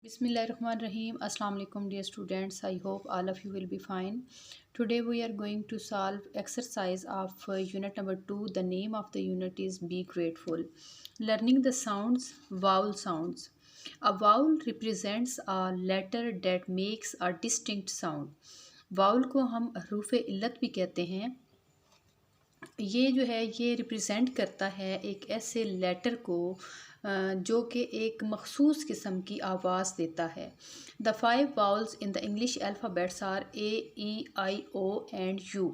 Bismillahirrahmanirrahim. Assalamu alaikum dear students. I hope all of you will be fine. Today we are going to solve exercise of unit number 2. The name of the unit is Be Grateful. Learning the sounds, vowel sounds. A vowel represents a letter that makes a distinct sound. Vowel को हम हरूफ इल्लत भी कहते हैं। ये जो है ये रिप्रेजेंट करता है एक ऐसे लेटर को जो कि एक मखसूस किस्म की आवाज़ देता है। The 5 vowels in the English alphabets are A E I O and U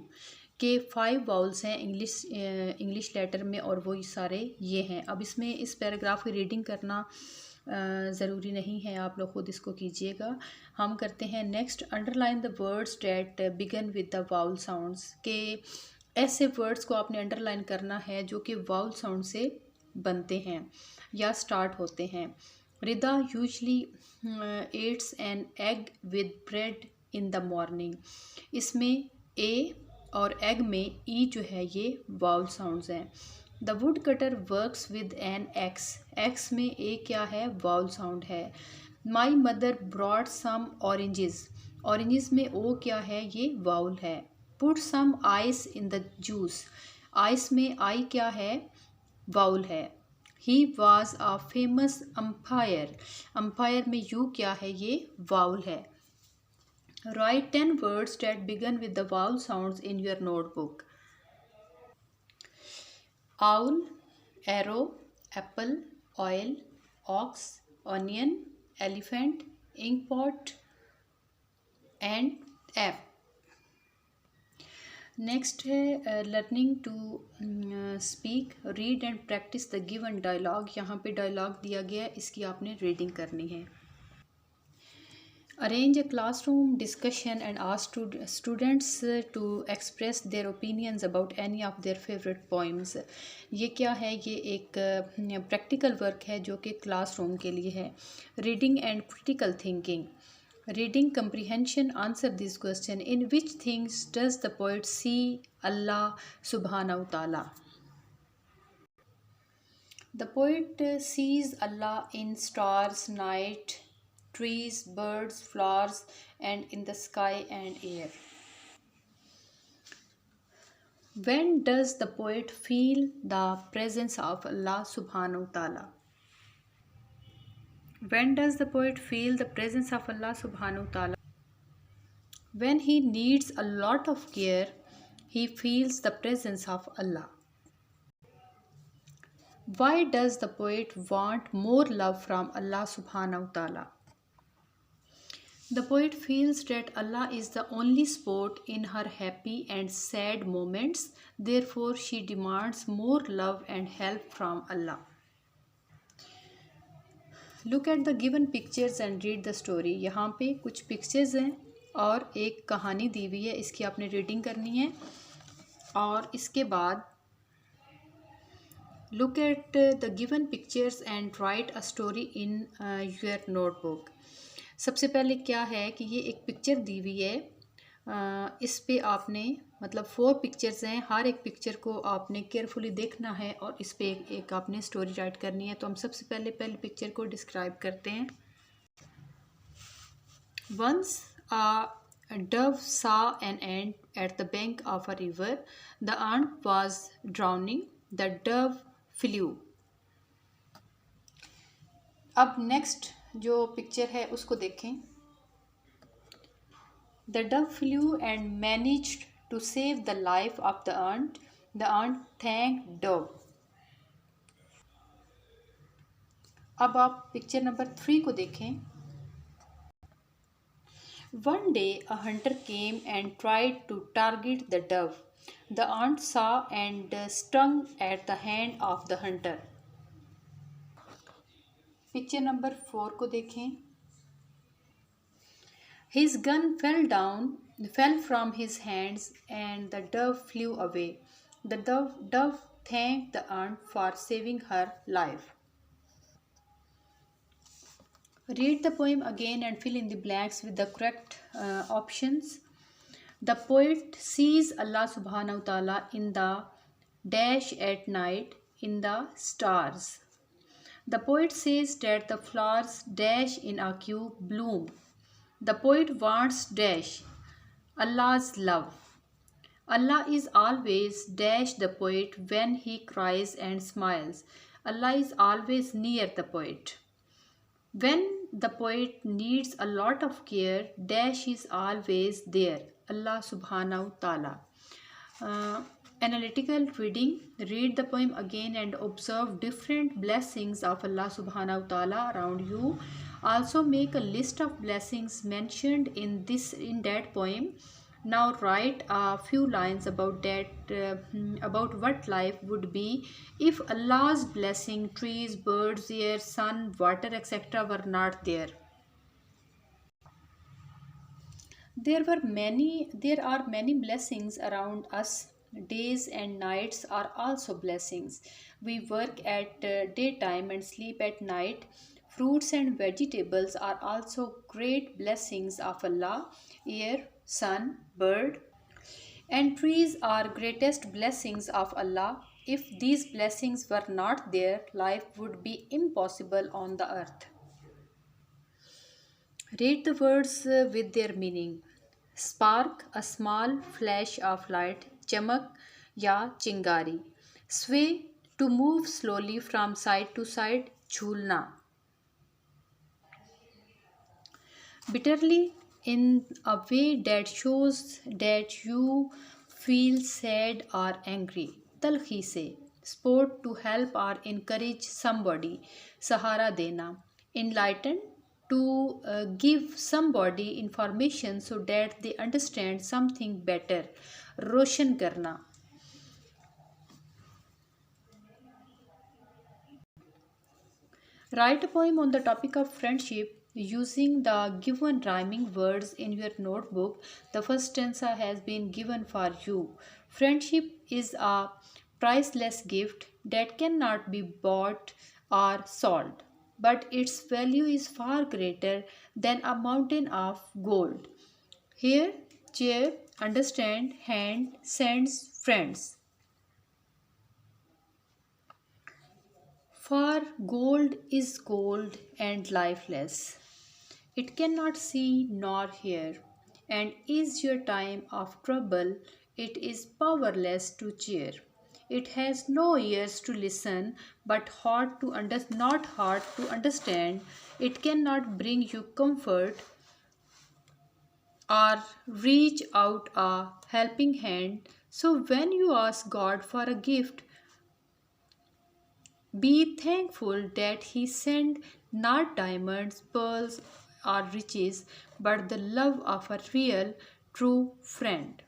के 5 वाउल्स हैं इंग्लिश लेटर में और वो सारे ये हैं। अब इसमें इस पैराग्राफ की रीडिंग करना ज़रूरी नहीं है, आप लोग ख़ुद इसको कीजिएगा। हम करते हैं next. Underline the words that begin with the vowel sounds के ऐसे वर्ड्स को आपने अंडरलाइन करना है जो कि वाउल साउंड से बनते हैं या स्टार्ट होते हैं। Rida usually eats an egg with bread in the morning. इसमें ए और एग में ई जो है ये वाउल साउंड्स हैं। The wood cutter works with an axe. Axe में ए क्या है? वाउल साउंड है। My mother brought some oranges. Oranges में ओ क्या है? ये वाउल है। Put some ice in the juice. Ice में आई क्या है? वाउल है। He was a famous umpire. Umpire में यू क्या है? ये वाउल है। Write 10 words that begin with the vowel sounds in your notebook. Owl, arrow, apple, oil, ox, onion, elephant, inkpot and ape. Next है learning to speak, read and practice the given dialogue. यहाँ पे dialogue दिया गया है, इसकी आपने reading करनी है। Arrange a classroom discussion and ask students to express their opinions about any of their favourite poems. ये क्या है? ये एक प्रैक्टिकल वर्क है जो कि क्लासरूम के लिए है। Reading and critical thinking. Reading comprehension, answer this question. In which things does the poet see Allah subhanahu wa ta'ala? The poet sees Allah in stars, night, trees, birds, flowers, and in the sky and air. When does the poet feel the presence of Allah subhanahu wa ta'ala? When does the poet feel the presence of Allah subhanahu wa ta'ala? When he needs a lot of care, he feels the presence of Allah. Why does the poet want more love from Allah subhanahu wa ta'ala? The poet feels that Allah is the only support in her happy and sad moments. Therefore, she demands more love and help from Allah. Look at the given pictures and read the story. यहाँ पे कुछ pictures हैं और एक कहानी दी हुई है, इसकी आपने रीडिंग करनी है। और इसके बाद look at the given pictures and right a story in your notebook. सबसे पहले क्या है कि ये एक पिक्चर दी हुई है, इस पे आपने मतलब 4 पिक्चर्स हैं, हर एक पिक्चर को आपने केयरफुली देखना है और इस पे एक आपने स्टोरी राइट करनी है। तो हम सबसे पहले पिक्चर को डिस्क्राइब करते हैं। Once a dove saw an ant at the bank of a river. The ant was drowning. The dove flew. अब नेक्स्ट जो पिक्चर है उसको देखें। The dove flew and managed to save the life of the ant. The ant thanked dove. अब आप picture number 3 को देखें। One day a hunter came and tried to target the dove. The ant saw and stung at the hand of the hunter. Picture number 4 को देखें। His gun fell from his hands and the dove flew away. The dove thanked the ant for saving her life. Read the poem again and fill in the blanks with the correct options. The poet sees Allah subhanahu wa ta'ala in the dash at night in the stars. The poet says that the flowers dash in a queue bloom. The poet wants dash Allah's love. Allah is always dash the poet when he cries and smiles. Allah is always near the poet. When the poet needs a lot of care, dash is always there. Allah subhanahu ta'ala. Analytical reading. Read the poem again and observe different blessings of Allah subhanahu ta'ala around you. Also make a list of blessings mentioned in that poem. Now write a few lines about about what life would be if Allah's blessing, trees, birds, air, sun, water, etc. were not there. There are many blessings around us. Days and nights are also blessings. We work at daytime and sleep at night. Fruits and vegetables are also great blessings of Allah. Air, sun, bird, and trees are greatest blessings of Allah. If these blessings were not there, life would be impossible on the earth. Read the words with their meaning. Spark, a small flash of light. Chamak ya chingari. Sway, to move slowly from side to side. Jhulna. Bitterly, in a way that shows that you feel sad or angry. Talhi se. Sport, to help or encourage somebody. Sahara dena. Enlighten, to give somebody information so that they understand something better. Roshan karna. Write a poem on the topic of friendship using the given rhyming words in your notebook. The first stanza has been given for you. Friendship is a priceless gift that cannot be bought or sold, but its value is far greater than a mountain of gold. Here, chair, understand, hand, sends, friends. For gold is gold and lifeless. It cannot see nor hear, and is your time of trouble, it is powerless to cheer. It has no ears to listen, but not heart to understand. It cannot bring you comfort or reach out a helping hand. So when you ask God for a gift, be thankful that He sent not diamonds, pearls, or riches, but the love of a real, true friend.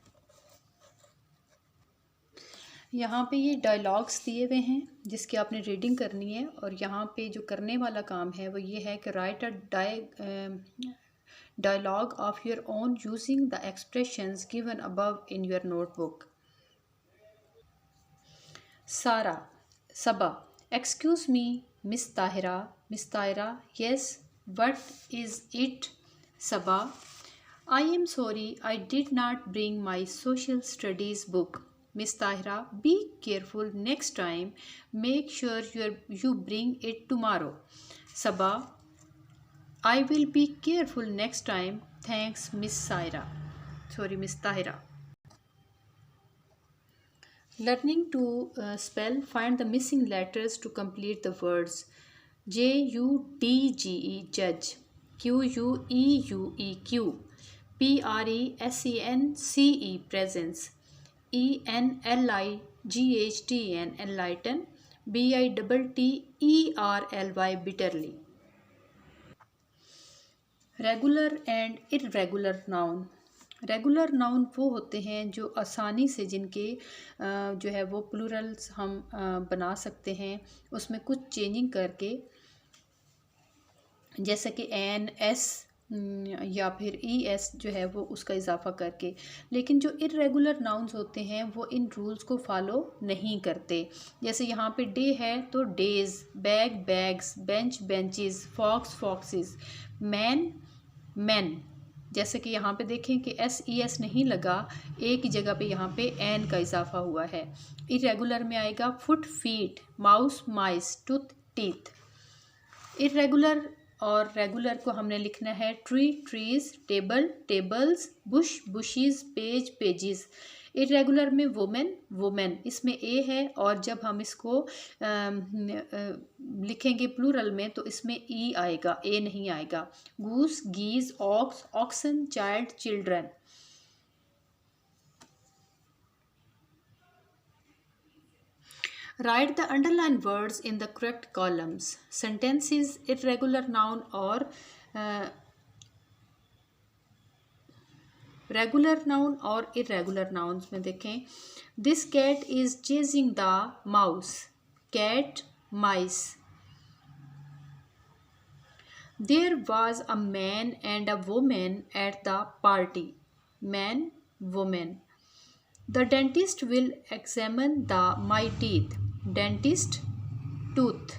यहाँ पे ये dialogues दिए हुए हैं जिसकी आपने reading करनी है, और यहाँ पे जो करने वाला काम है वो ये है कि right a dialogue of your own using the expressions given above in your notebook. Sara, Saba. Excuse me, Miss Tahira. Miss Tahira, yes, what is it? Saba, I am sorry I did not bring my social studies book. Miss Tahira, be careful next time. Make sure you bring it tomorrow. Saba, I will be careful next time. Thanks, Miss Miss Tahira. Learning to spell, find the missing letters to complete the words. Judge, judge. Queueque, presence, presence. Enlightn, enlighten. Bitterly, bitterly. Regular and irregular noun. Regular noun वो होते हैं जो आसानी से जिनके जो है वो प्लूरल्स हम बना सकते हैं, उसमें कुछ चेंजिंग करके, जैसे कि एन, एस या फिर ई एस जो है वो उसका इजाफा करके. लेकिन जो इरेगुलर नाउन्स होते हैं वो इन रूल्स को फॉलो नहीं करते. जैसे यहाँ पे डे है तो days, bag, bags, bench, benches, fox, foxes, man, men. जैसे कि यहाँ पे देखें कि एस ई एस नहीं लगा, एक ही जगह पे यहाँ पे एन का इजाफा हुआ है. इरेगुलर में आएगा फुट, फीट, माउस, माइस, टूथ, टीथ. इरेगुलर और रेगुलर को हमने लिखना है tree trees, table tables, Bush bushes, page pages. Irregular में वुमेन वुमेन, इसमें ए है और जब हम इसको लिखेंगे प्लूरल में तो इसमें ई आएगा, ए नहीं आएगा। Goose geese, ox oxen, child children. Write the underlined words in the correct columns. Sentences irregular noun or regular noun और इरेगुलर नाउन्स में देखें। This cat is chasing the mouse, cat mice. There was a man and a woman at the party, man women. The dentist will examine the my teeth, dentist tooth.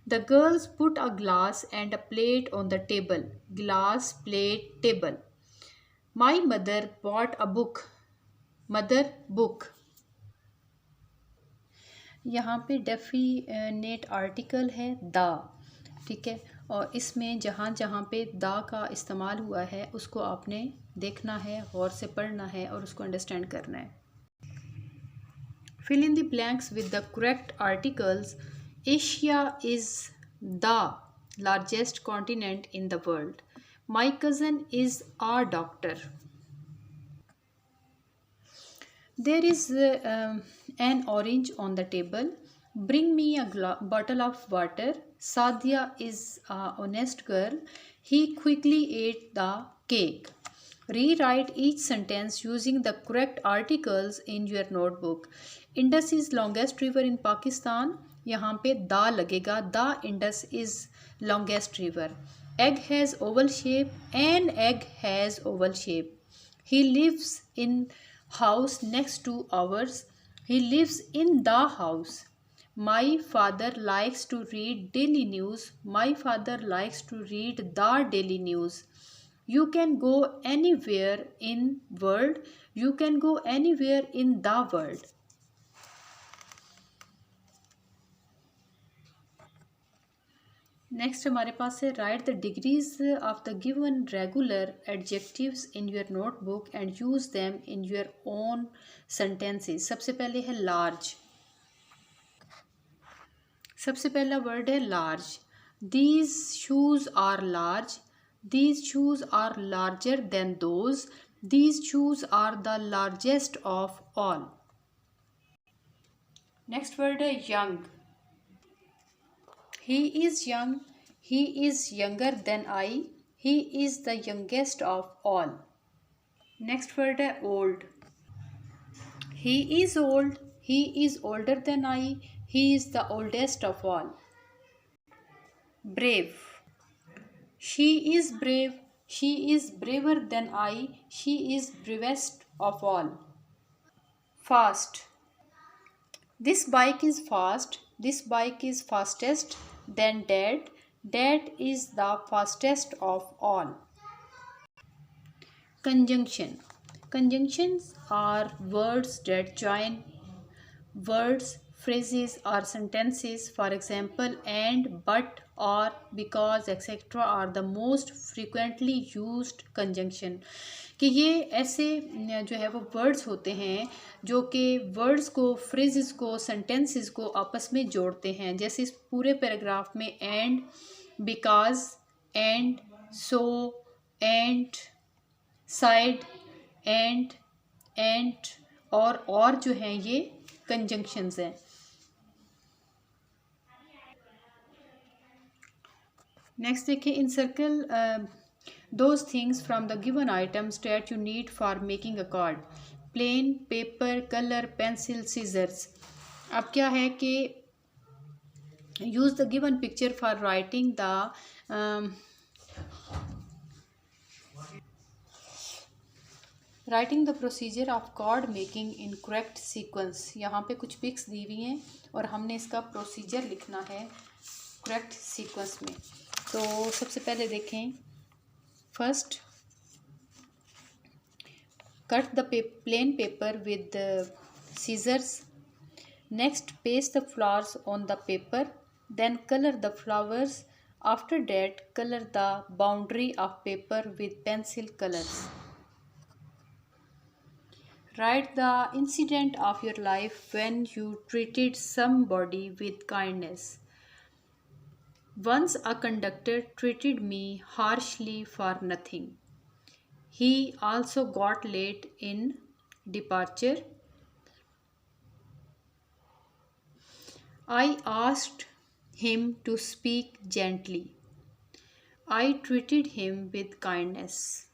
The girls put a glass and a plate on the table, glass plate table. My mother bought a book, mother book. यहाँ पे definite article है the, ठीक है, और इसमें जहाँ जहाँ पे द का इस्तेमाल हुआ है उसको आपने देखना है, गौर से पढ़ना है और उसको अंडरस्टैंड करना है। Fill in the blanks with the correct articles. Asia is the largest continent in the world. My cousin is a doctor. There is an orange on the table. Bring me a bottle of water. Sadia is a honest girl. He quickly ate the cake. Rewrite each sentence using the correct articles in your notebook. Indus is longest river in Pakistan. यहाँ पे the लगेगा, the Indus is longest river. Egg has oval shape, an egg has oval shape. He lives in house next to ours, he lives in the house. My father likes to read daily news, my father likes to read the daily news. You can go anywhere in world, you can go anywhere in the world. Next हमारे पास है write the degrees of the given regular adjectives in your notebook and use them in your own sentences. सबसे पहले है large, सबसे पहला word है large. These shoes are large, these shoes are larger than those, these shoes are the largest of all. Next word है young. He is young, he is younger than I, he is the youngest of all. Next word है old. He is old, he is older than I, he is the oldest of all. Brave. She is brave, she is braver than I, she is bravest of all. Fast. This bike is fast, this bike is fastest than dad, dad is the fastest of all. Conjunction. Conjunctions are words that join words, phrases or sentences. For example, and, but, or, because, etc. are the most frequently used conjunction. कि ये ऐसे जो है वो words होते हैं जो कि वर्ड्स को, फ्रेजेस को, सेंटेंसेस को आपस में जोड़ते हैं। जैसे इस पूरे पैराग्राफ में and, because, and, so, and, side, and और जो हैं ये कंजंक्शंस हैं। नेक्स्ट देखिए, encircle those things from the given items that you need for making a card. Plain, paper, colour, pencil, scissors. अब क्या है कि use the given picture for writing the writing the procedure of card making in correct sequence. यहाँ पे कुछ pics दी हुई हैं और हमने इसका प्रोसीजर लिखना है करेक्ट सीक्वेंस में। तो सबसे पहले देखें, first cut the plain paper with scissors. Next paste the flowers on the paper. Then color the flowers. After that, color the boundary of paper with pencil colors. Write the incident of your life when you treated somebody with kindness. Once a conductor treated me harshly for nothing. He also got late in departure. I asked him to speak gently. I treated him with kindness.